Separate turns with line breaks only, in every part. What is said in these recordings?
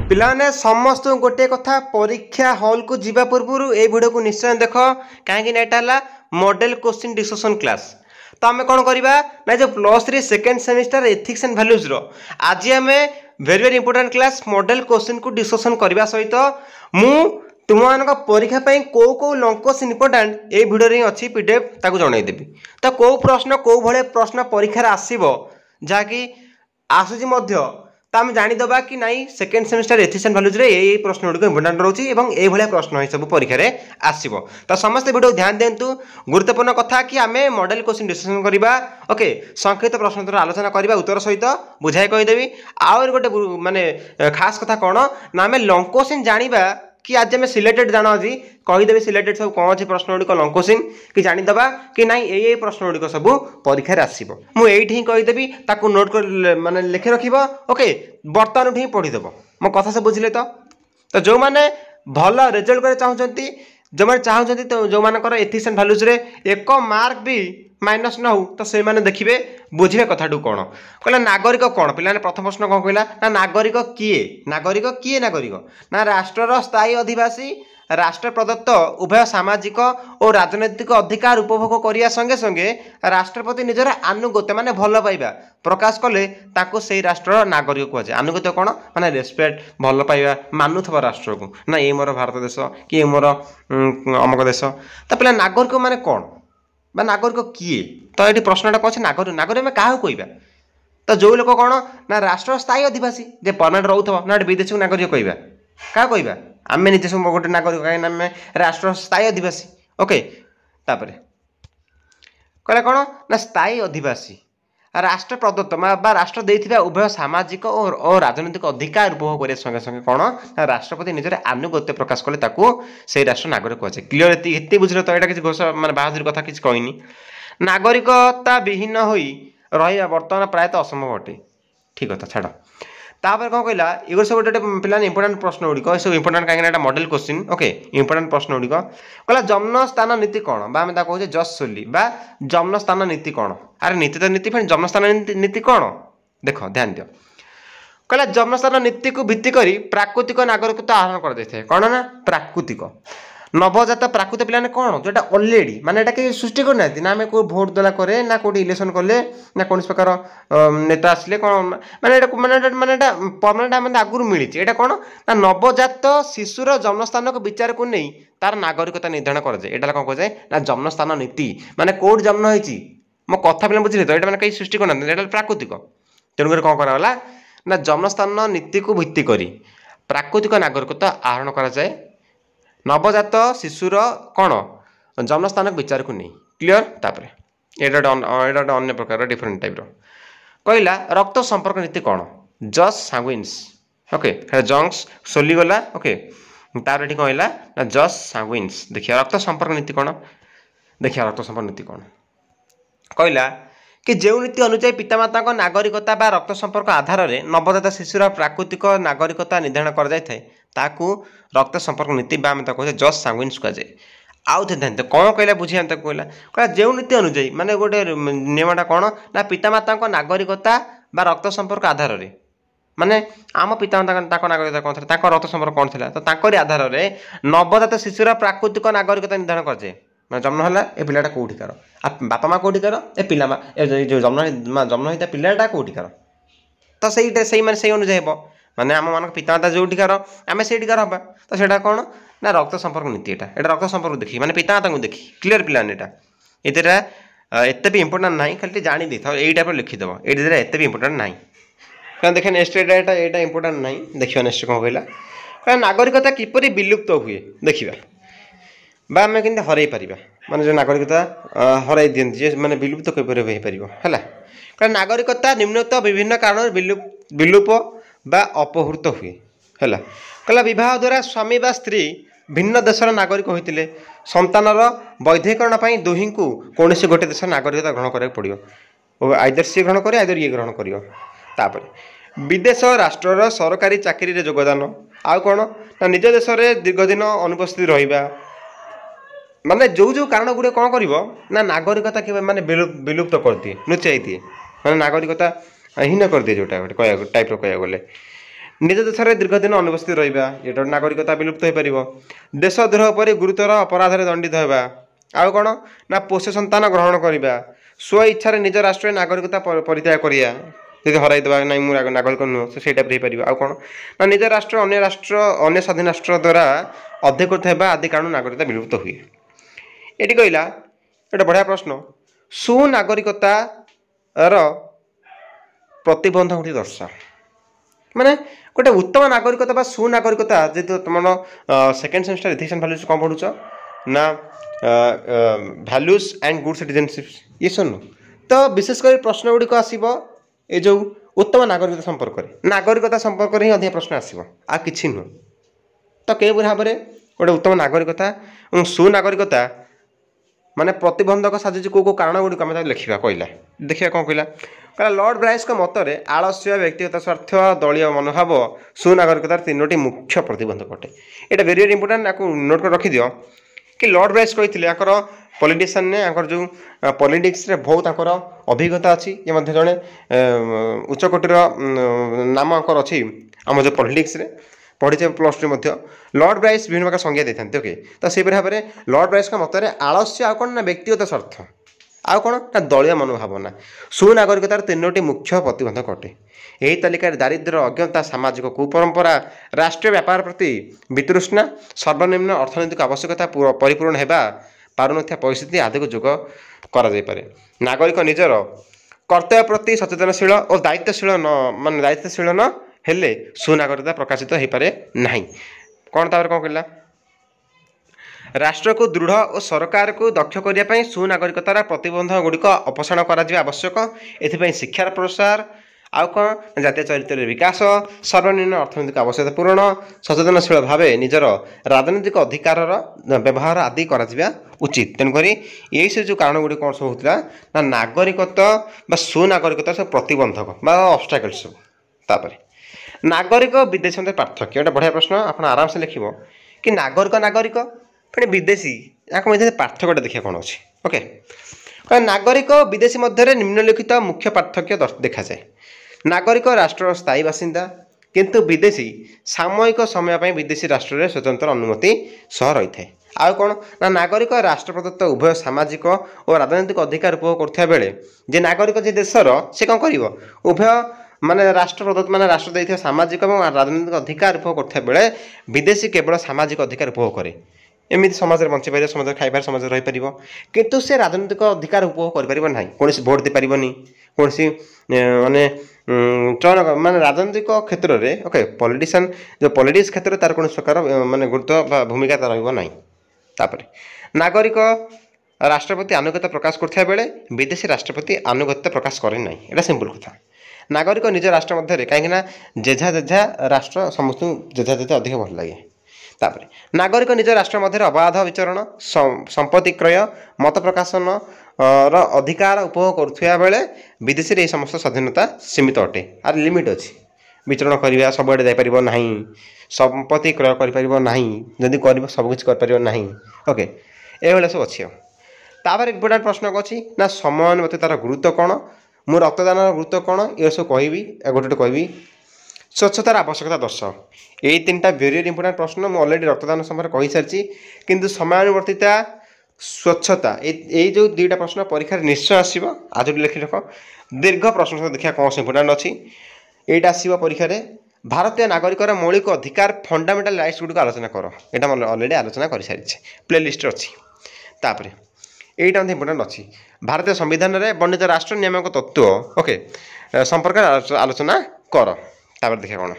पिलाने समस्त गोटे कथा परीक्षा हॉल को जीवा पूर्व ए वीडियो को निश्चय देख कहीं एटा मॉडल क्वेश्चन डिस्कशन क्लास। तो आम कौन करवा ना जो +3 second semester ethics and values रो आज आम very very important class model question को डिस्कशन करने सहित मु तुम मान परीक्षा कौ कौ लॉन्ग क्वेश्चन इंपोर्टेंट ए वीडियो रे अच्छी पीडीएफ ताकू जनईदेवी। तो कौ प्रश्न कौ भाई प्रश्न परीक्षा आसो जहाँकि आसूसी तो आम जानीदे कि नाई second semester ethics and values ये प्रश्न गुड़िक इंपोर्टेंट रोचे ये प्रश्न ही सब परीक्षा आसो। तो समस्त वीडियो ध्यान दिंतु गुरुत्वपूर्ण कथा कि आम मॉडल क्वेश्चन डिस्कशन करवा ओके संक्षिप्त प्रश्न आलोचना करवा उत्तर सहित बुझाई कहीदेवी। आउ गोटे माने खास कथा कौन ना आम लॉन्ग क्वेश्चन जाना कि आज आम सिलेक्टेड जान आज कहीदेवी सिलेक्टेड सब कौन अच्छे प्रश्न गुड़िक लॉन्ग क्वेश्चन कि जानीदे कि नाई ये प्रश्न गुड़िक सब परीक्षा आसो मुझे ही कहीदेवी ताकू नोट कर माने लिखि रख ओके बर्तमान उठी पढ़ीदेव मो कथा से बुझे। तो जो मैंने भल रिजल्ट कर चाहते जो मैंने चाहते तो जो मानकर एथिक्स एंड वैल्यूज रे 1 मार्क भी माइनस न हो तो से मैंने देखिए बुझे कथा कौन कहला नागरिक कौन पिला प्रथम प्रश्न कौन कहला ना नागरिक किए नागरिक ना राष्ट्रर स्थायी अधिवासी राष्ट्र प्रदत्त उभय सामाजिक और राजनैतिक अधिकार उपभोग करने संगे संगे राष्ट्रपति निजर आनुगत्य माने भल पाइबा प्रकाश कले ताको से राष्ट्र नागरिक कहुए। आनुगत्य कौन माने रेस्पेक्ट भल पाइबा मानुथबा राष्ट्र को ना ये मोर भारत देश कि ये मोर अमक देश। तो पिला नागरिक माने कौन बा नागरिक किए तो ये प्रश्नटा कौन से नागरिक नागरिक में क्या कहवा तो जो लोग कौन ना राष्ट्र स्थायी अधिवासी जे परमानेंट रोथ ना विदेशी नागरिक कहवा क्या कहवा आम निजे सब गोटे नागरिक कहीं राष्ट्र स्थायी अधिवासी ओके। तापर कहला कौन ना स्थायी अधिवासी राष्ट्र प्रदत्त बा राष्ट्र देथिबा उभय सामाजिक और राजनैतिक अधिकार उपभोग करने संगे संगे कौन ना राष्ट्रपति निजर आनुगत्य प्रकाश कले ताकू से राष्ट्र नागरिक कहुए। क्लीयर ये बुझे तो यहाँ किसी घोषणा माने बाहादुर कथा किसी कहनी नागरिकता विहीन होई रहा बर्तमान प्रायतः असंभव अटे ठीक है छाड़। तापर कौन कहला ये सब गोटे पिला इंपोर्टेंट प्रश्न गुड़िक सब इंपोर्टेंट कहीं मॉडल क्वेश्चन ओके इंपोर्टेंट प्रश्न गुड़िक कहला जन्म स्थान नीति कौन बा कहे जस्ट सोली बा जन्म स्थान नीति कौन अरे नीति तो नीति फिर जन्म स्थान नीति कौन देख ध्यान दियो कहला जन्म स्थान नीति को भित्ति करी प्राकृतिक नागरिकता आहरण कर कौन ना प्राकृतिक नवजात प्राकृत पिलाने कौन जोटा अलरेडी माने एटा के सृष्टि करना ना आम को भोट देला करे ना कोटी इलेक्शन कले ना कौन प्रकार नेता आसले कौन माने परमानेंट आम आगुरी मिली एटा कौन ना नवजात शिशुर जन्मस्थान को विचार को नहीं तार नागरिकता निर्धारण कराए एटा कौन कहुए ना जन्मस्थान नीति माने कौट जन्म होती मो कथा पिला बुझे तो ये कहीं सृष्टि करना प्राकृतिक तेणुक कौन कराला ना जन्मस्थान नीति को भित्ति करी प्राकृतिक नागरिकता आहरण कराए नवजात शिशुर कौन जन्मस्थान विचार को नहीं क्लीयर। तापर ये अन्य प्रकार डिफरेंट टाइप कहला रक्त संपर्क नीति कौन जस सांगुइन्स ओके जंक्स सोलीगला ओके तार ये कहला ना जस सांगुइन्स देखिए रक्त संपर्क नीति कौन देखिए रक्त संपर्क नीति कौन कहला कि जो नीति अनुसार पितामाता नागरिकता बा रक्त संपर्क आधार में नवजात शिशुर प्राकृतिक नागरिकता निर्धारण कर रक्त संपर्क नीति बा कहे जस्ट सांगुइन्स कहुए। आउ थे ध्यान कौन कहला बुझे कहला जो नीति अनुसार माने गोटे नियमटा कौन ना पितामाता नागरिकता बा रक्त संपर्क आधार में माने आम पितामाता नागरिकता कौन था रक्त संपर्क कौन था तो आधार में नवजात शिशुर प्राकृतिक नागरिकता निर्धारण कराए मैं जन्म है ए पिलाटा कौटिकार बापा माँ कौटिकार ए पिला जो जन्म होता पिलाटा कौटिकार तो से अनुजाई हे माने आम मान पितामाता जोटिकार आम से हाँ तो सेटा कौन ना रक्त संपर्क नीति एटा रक्त संपर्क देखी माने पितामाता को देखी क्लीयर पिलाने एटा एत भी इंपोर्टेंट ना खाली जानी दे था यही टाइप लिखिदेव ये एत भी इंपोर्टेंट ना क्या देखिए नेक्स्ट यहाँ इंपोर्टेंट ना देखिए नेक्स्ट कौन कहला नागरिकता किपरि विलुप्त हुए देखा बा आम के हर पार माने जो नागरिकता हर दिखती मैंने विलुप्त कईपर है नागरिकता निम्नत विभिन्न कारण विलुप बा अपहृत हुए है कहला द्वारा स्वामी बा स्त्री भिन्न देशर नागरिक होते संतानर वैधीकरण पर दुही को कौन से गोटे देश नागरिकता ग्रहण करा पड़ो आइदर सी ग्रहण करे आइदर ये ग्रहण कर विदेश राष्ट्र सरकारी चाकरी रे योगदान आउ कौन ना निज देश में दीर्घ दिन अनुपस्थित रहा माने जो जो कारण गुड़े कौन कर ना नागरिकता के माने विलुप्त कर दिए लुचाई दिए माने नागरिकता हीन कर दिए जोटा गोटे टाइप कह गले निज देश में दीर्घदिन अनुपस्थित रहा ये नागरिकता विलुप्त हो पार देशद्रोह पर गुरुतर अपराध दंडित होगा आउ कौन ना पोष्य संतान ग्रहण करवा स्व इच्छा निज राष्ट्र नागरिकता परित्याग करिया यदि हरईदेवा ना मुझे नागरिक नुह से टाइप हो आउ कौन ना निज राष्ट्र अन्य स्वाधीन राष्ट्र द्वारा अधिकृत होगा आदि कारण नागरिकता विलुप्त हुए। ये कहला गोटे बढ़िया प्रश्न सुनागरिकतार प्रतिबंध गोटे दर्शा माने गोटे उत्तम नागरिकता बा सुनागरिकता जेहेतु तुम second semester ethics and values कौन पढ़ुच ना वैल्यूज एंड गुड सिटीजनशिप ये सुन तो विशेषकर प्रश्न गुड़िक आसो ये जो उत्तम नागरिकता संपर्क में ही अधिक प्रश्न आसो आ कि नुह तो कई भाव में गोटे उत्तम नागरिकता और सुनागरिकता माने प्रतिबंधक साजिश कौ कारण गुड़िक आम लिखा कहला देखिए कौन कहला लॉर्ड ब्राइस मतरे आलस्य व्यक्तिगत स्वार्थ दलीय मनोभाव सुनागरिकतार तीनोटी मुख्य प्रतिबंधक अटे ये वेरी वेरी इंपोर्टेंट आपको नोट कर रखिदियो कि लॉर्ड ब्राइस कहते पॉलिटिशियन ने जो पॉलिटिक्स रे बहुत अभिज्ञता अच्छी ये जड़े उच्चकोटीर नाम अच्छी आम जो पॉलिटिक्स रे पढ़ी प्लस टू लॉर्ड ब्राइस विभिन्न प्रकार संज्ञा देते ओके तो से भाव में लॉर्ड ब्राइस मतरे आलस्य आ कौन ना व्यक्तिगत स्वार्थ आउ कौन ना दलीय मनोभावना सुनागरिकतार तीनोटी मुख्य प्रतिबंधक अटे यही तालिकार दारिद्र्य अज्ञता सामाजिक कुपरंपरा राष्ट्रीय व्यापार प्रति वितृष्णा सर्वनिम्न अर्थनैतिक आवश्यकता परिपूर्ण होगा पारुनथिया परिस्थिति आदि को जोग करे नागरिक निजर कर्तव्य प्रति सचेतनशील और दायित्वशील न मान दायित्वशील न हेले सुनागरिकता प्रकाशित हो पारे नहीं कौन तापर कौन कहला राष्ट्र को दृढ़ और सरकार को दक्ष करने सुनागरिकतार प्रतिबंध गुड़िक अपसारण कर आवश्यक एथिपाई शिक्षार प्रसार आउ कौन जातीय चरित्र विकास सर्वनिम्न अर्थनैतिक आवश्यकता पूरण सचेतनशील भाव निजर राजनैतिक अधिकार व्यवहार आदि करा उचित तेणुक यही से जो कारण गुड़ी कौन सब होता ना नागरिकता सुनागरिकता सब प्रतिबंधक ऑब्स्टेकल सब तापर नागरिक विदेशी मध्य पार्थक्य गोटे बढ़िया प्रश्न आप आराम से लिख कि नागरिक फिर विदेशी या मध्य पार्थक्य देखिए कौन अच्छी ओके नागरिक विदेशी मध्य निम्नलिखित मुख्य पार्थक्य देखा जाए नागरिक राष्ट्र स्थायी बासिंदा किंतु विदेशी सामयिक समय विदेशी राष्ट्र में स्वतंत्र अनुमति सह रही है आउ कौन ना नागरिक राष्ट्र प्रदत्त उभय सामाजिक और राजनैतिक अधिकार उपभोग करता बेले जे नागरिक जे देशर से कौन कर उभय माने राष्ट्र प्रदत्त माने राष्ट्र देथिया सामाजिक और राजनैतिक अधिकार उपभोग करता बेले विदेशी केवल सामाजिक अधिकार उपभोग करे एमती समाज में बंची पार समाज खाइबार समाज रही पार किंतु से राजनैतिक अधिकार उपभोग कर कौन भोट दे पारनी कौन माने चयन माने राजनैतिक क्षेत्र में ओके पॉलिटिशियन जो पॉलिटिक्स क्षेत्र में तार कौन प्रकार माने गुरुत्व भूमिका रही तापर नागरिक राष्ट्रपति आनुगत्य प्रकाश करता बेले विदेशी राष्ट्रपति आनुगत्य प्रकाश करे ना यहाँ सिंपल कथा नागरिक निज राष्ट्र मध्य कहीं जेझा जेझा राष्ट्र समस्त जेझा जेझा अधिक भल लगे तापर नागरिक निज राष्ट्र मध्य अबाध विचरण संपत्ति क्रय मत प्रकाशन अधिकार उपभोग करुवा बेले विदेशी ये समस्त स्वाधीनता सीमित अटे आर लिमिट अच्छी विचरण करवा सबुआड़े जापर ना संपत्ति क्रय करना जदि कर सबकि करना ओके ये सब अच्छी तापर इम्पोर्टाट प्रश्न अच्छी ना समय मत तार गुरुत्व कौन मु रक्तदान गुरुत्व कौन ये सब कहि गोटे कहबी स्वच्छतार आवश्यकता दर्शाओ यही तीन टा वेरी वेरी इंपोर्टेंट प्रश्न मुझे ऑलरेडी रक्तदान समय कही सारी किंतु समयानुवर्तिता स्वच्छता यही जो दुईटा प्रश्न परीक्षा निश्चय आसो आज लिखि रख दीर्घ प्रश्न देखा कौन से इंपोर्टेंट अच्छी यहाँ आसो परीक्षा भारतीय नागरिकर मौलिक अधिकार फंडामेंटाल राइट्स गुड़ आलोचना कर यहाँ ऑलरेडी आलोचना कर सारी प्ले लिस्ट अच्छी तापर यहीटा इंपोर्टेंट अच्छी भारतीय संविधान में वर्णित राष्ट्र नियामक तत्व ओके संपर्क आलोचना कर तापर देखिए कौन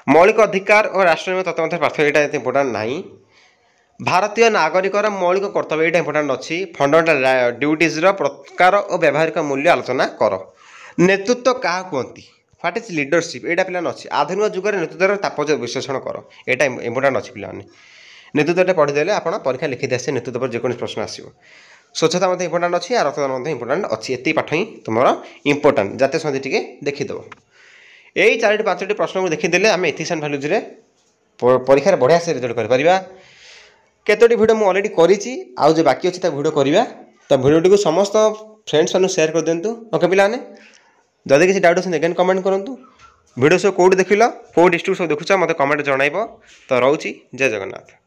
मौलिक अधिकार और राष्ट्र नियामक तत्व मध्य पार्थक्य यहाँ इंपोर्टेंट नहीं भारतीय नागरिकर मौलिक कर्तव्य यहाँ इंपोर्टेंट अच्छी फंडामेंटाल ड्यूटीज प्रकार और व्यावहारिक मूल्य आलोचना कर नेतृत्व क्या कहती व्हाट इज लीडरशिप यहाँ पे अच्छी आधुनिक जुगर नेतृत्व तात्पर्य विश्लेषण कर यहाँ इंपोर्टेंट अच्छी पे नेतृत्व पढ़ीदे आप परीक्षा लिखी आसे नेतृत्व पर जेको प्रश्न आसो स्वच्छता मत इंपोर्टेंट अच्छी और रक्तदान इंपोर्टेंट अच्छी एति पाठ ही तुम इंपोर्टेंट जातीय संधि टी देखीदेव यही 4-5 प्रश्न को देखीदे आम एथिक्स एंड वैल्यूज परीक्षा बढ़िया से रिजल्ट कर केतोटी भिडियो मुझे अलरेडी करी आउ जो बाकी अच्छी भिडियो करवा तो भिडियोटी को समस्त फ्रेंड्स मैंने शेयर कर दिंतु ओके पे जदि किसी डाउट अच्छे अगेन कमेंट करूँ भिडियो सब कौट देख कौ डिस्ट्रिक्ट सब देखुच मत कमेंट जनइब। तो रोची जय जगन्नाथ।